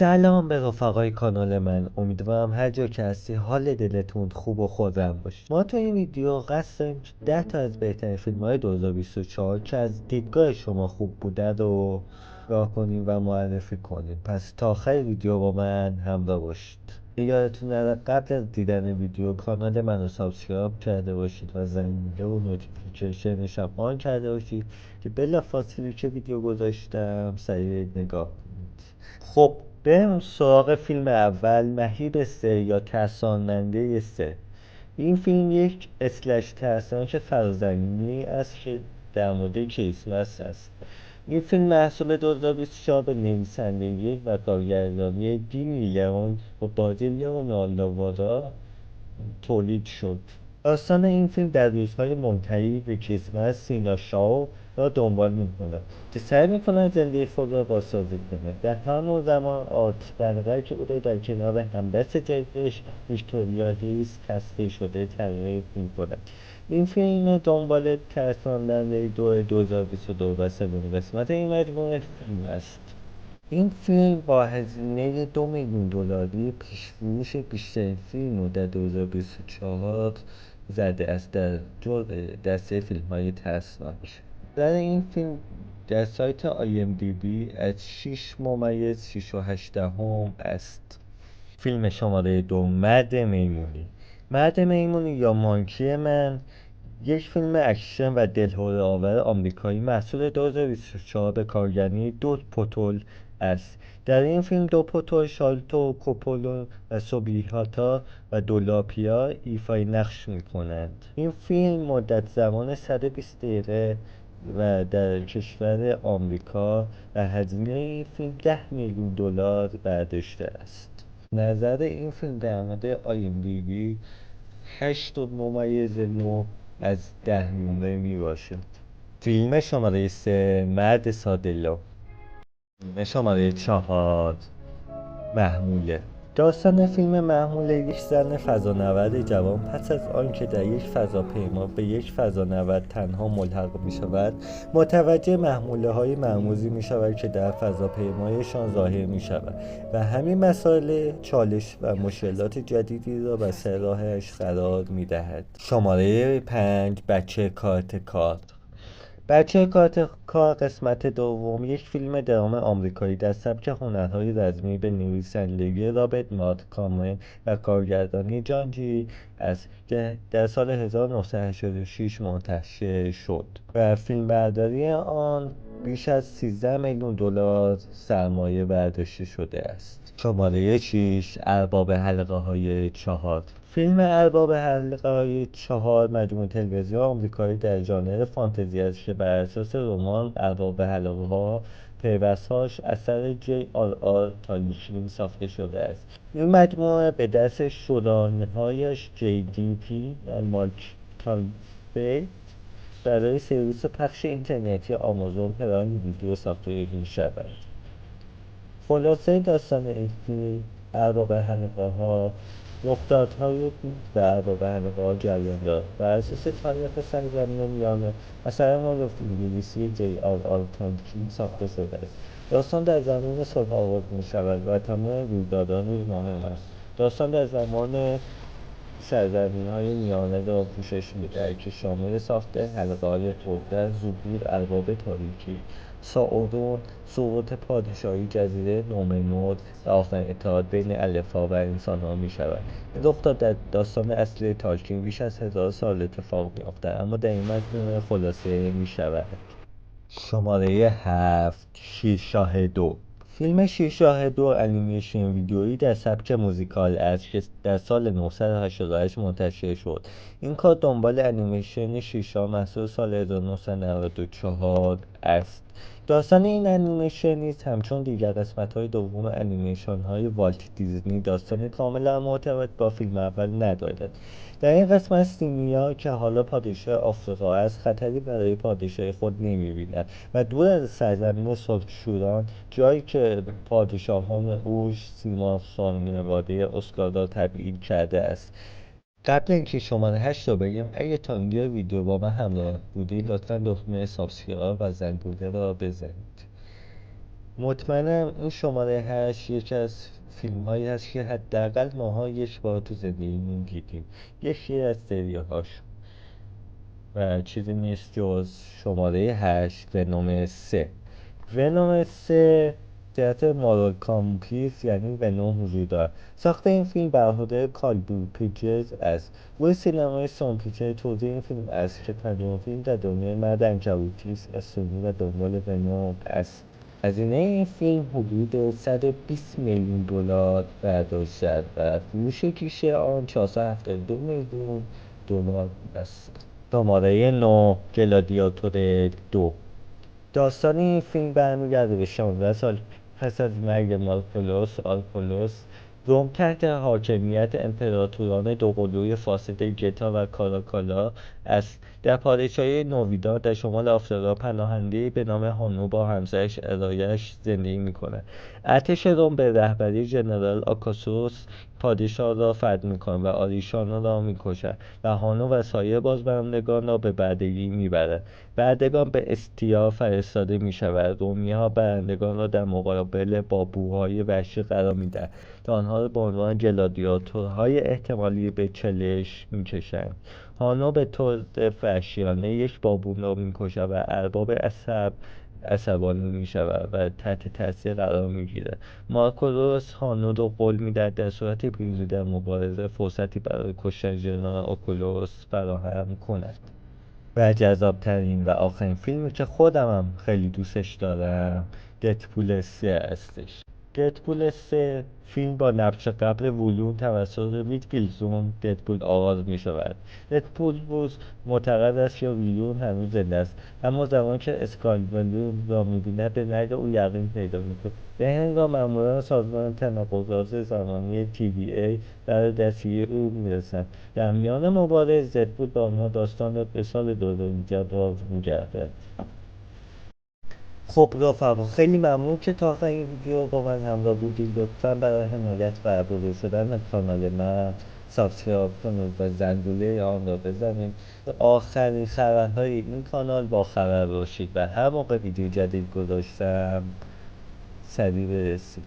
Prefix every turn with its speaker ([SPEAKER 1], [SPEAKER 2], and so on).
[SPEAKER 1] سلام به رفقای کانال من، امیدوارم هر جا که هستی حال دلتون خوب و خورم باشه. ما تو این ویدیو قصد داریم 10 تا از بهترین فیلم های 2024 که از دیدگاه شما خوب بوده رو نگاه کنیم و معرفی کنیم. پس تا آخر ویدیو با من همراه باشید. یادتون نره قبل از دیدن ویدیو کانال من رو سابسکرایب کرده باشید و زنگوله و نوتیفیکیشنش هم آن کرده باشید که بلافاصله که ویدیو گذاشتم سریع نگاه کنید. خب بریم سراغ فیلم اول، مهیب 3 یا ترساننده 3. این فیلم یک اسلش ترسناک فرازمینی است که در مورد کریسمس است. این فیلم محصول 2024 به نویسندگی و کارگردانی دینی لیون و بازی لیون آلوارا تولید شد. داستان این فیلم در روزهای ممتدی به کریسمس سینا شاو را دنبال می‌کند که سعی می‌کند زندگی خود را بازسازی کند. در همان زمان آرت برقرار او را در کنار همدست جدیدش ویکتوریا هیس کسری شده تغییر می‌کند. این فیلم دنبال ترساندن 2022 و سومین قسمت این مجموعه فیلم است. این فیلم با هزینه $2 میلیون پیش‌فروش بیشترین فیلم رو در 2024 زده است در جزء دسته فیلم‌های ترسناک. در این فیلم در سایت IMDb از 6.6 است. فیلم شماره 2، مرد میمونی. مرد میمونی یا مانکی من یک فیلم اکشن و دلهره‌آور آمریکایی محصول 2024 به کارگردانی دو پتول است. در این فیلم دو پتول، شالتو کوپولو و سوبیهاتا و دولاپیا ایفای نقش می‌کنند. این فیلم مدت زمان 120 دقیقه و در کشور آمریکا و هزینه این فیلم $10 میلیون برداشته است. نظر این فیلم در مورد IMDb 8.9 از 10 نمره می باشد. فیلم شماره 3، مرد ساده‌لو. فیلم شماره 4، محموله. داستان فیلم محموله یک زن فضانورد جوان پس از آنکه در یک فضاپیما به یک فضانورد تنها ملحق می شود متوجه محموله های مرموزی می شود که در فضاپیمایشان ظاهر می شود و همین مسائل چالش و مشکلات جدیدی را بر سر راهش قرار می دهد. شماره 5، بچه کارت کار. بچه کارت کار قسمت دوم یک فیلم درام آمریکایی در سبک هنرهای رزمی به نویسندگی رابرت مارکامن و کارگردانی جان جی است که در سال 1986 منتشر شد و فیلمبرداری آن بیش از $13 میلیون سرمایه برداشته شده است. شماره 6، ارباب حلقه های 4. فیلم ارباب حلقه های 4 مجموعه تلویزیون آمریکایی در ژانر فانتزی است که بر اساس رمان ارباب حلقه ها پیوستهاش اثر J.R.R. تالکین ساخته شده است. این مجموعه به دست شورانهایش JDP و مایک کالبیت برای سرویس پخش اینترنتی آمازون پرایم ویدیو ساخته می شود. خلاصه داستان این فیلم ارباب حلقه ها رخدادهای و ارباب حلقه ها جریان دارد بر اساس تاریخ سرزمین میانه اثر نو انگلیسی J.R.R. تالکین ساخته شده است. داستان در زمان صلح آغاز می شود و تمام رویدادان مهم است. داستان در زمان سرزمین‌های میانه را پوشش می‌دهد که شامل ساخت حلقه‌های تربت، ظهور ارباب تاریکی، سائورون، سقوط پادشاهی جزیره نومنور و آخرین اتحاد بین الفا و انسان‌ها می‌شود. این رخداد در داستان اصلی تالکین بیش از 1000 سال اتفاق می‌افتد اما در این مجموعه خلاصه می‌شود. شماره 7، شیرشاه 2. فیلم شیرشاه 2 انیمیشن ویدئویی در سبک موزیکال است که در سال 1988 منتشر شد. این کار دنبال انیمیشن شیرشاه محصول سال 1994 است. داستان این انیمیشن نیز همچون دیگر قسمت‌های دوم انیمیشن‌های والت دیزنی داستانی کاملا مرتبط با فیلم اول ندارد. در این قسمت سیمیا که حالا پادشاه آفریقا است خطری برای پادشاهی خود نمی‌بیند و دور از سرزمین سرخشوران جایی که پادشاهان او سیما خانواده اسکار را تبعید کرده است. قبل اینکه شماره 8 رو بگم اگه تا اینجا ویدیو با من همراه بودید لطفا دکمه سابسکرایب و زنگوله را بزنید. مطمئنم این شماره 8 یکی از فیلم هایی هست که حداقل ماها یک بار تو زندگیمون دیدیم، یکی از سریاهاش و چیزی نیست جز شماره 8 ونوم 3. ونوم 3 جهت مارال کامپلیس یعنی ونوم حضور دارد. ساخت این فیلم بر عهده کالبور پیکچرز است. گروه سینمای سون پیکچر توضیح این فیلم است که پنجمین فیلم در دنیای مرد عنکبوتی است از و دنبال ونوم است. هزینه این فیلم حدود 120 میلیون دلار برداشت شد و فروش گیشه آن 472 میلیون دلار است. شماره 9 گلادیاتور 2. داستان این فیلم برمیگرده به 16 سال پس از مرگ مارکولوس آرکولوس. روم تحت حاکمیت امپراتوران دوقلوی فاسد گتا و کاراکالا است. در پادشاهی نویداد در شمال آفریقا پناهنده‌ای به نام هانو با همسرش ارایش زندگی می‌کند. ارتش روم به رهبری ژنرال آکاسوس پادشاه را فتح می‌کند و آریشانا را می‌کشد و هانو و سایر بازماندگان را به بردگی می‌برد. بردگان به استیا فرستاده می‌شود. رومی‌ها برندگان را در مقابل بابوهای وحشی قرار می‌دهند تا آنها را به عنوان گلادیاتورهای احتمالی به چالش می‌کشند. هانو به طور وحشیانه یک بابو را می‌کشد و ارباب عصبانی می‌شود و تحت تاثیر قرار می‌گیرد. مارکولوس هانو را قول می‌دهد در صورت پیروزی در مبارزه فرصتی برای کشتن ژنرال آکولوس فراهم کند. و جذابترین و آخرین فیلمی که خودمم خیلی دوستش دارم ددپول 3 هستش. ددپول 3 فیلم با نقش قبل وولون توسط رید ویلسون ددپول آغاز می شود. ددپول روز معتقد است که ویلون هنوز زنده است، اما زمانی که اسکالولون را می‌بیند به مرگ او یقین پیدا می‌کند. به هنگام ماموران سازمان تناقضات زمانی TVA برای دستگیری او می‌رسند. در میان مبارز ددپول به آنها داستان را به سال 2019 باز می‌گردد. خب رفقا، خیلی ممنون که تا آخر این ویدیو با من همراه بودید. لطفا برای حمایت و بزرگ شدن کانال من سابسکرایب کنید و زنگوله آن را بزنید. آخرین خبرهای این کانال با خبر باشید و هر موقع ویدیو جدید گذاشتم سریع برسید.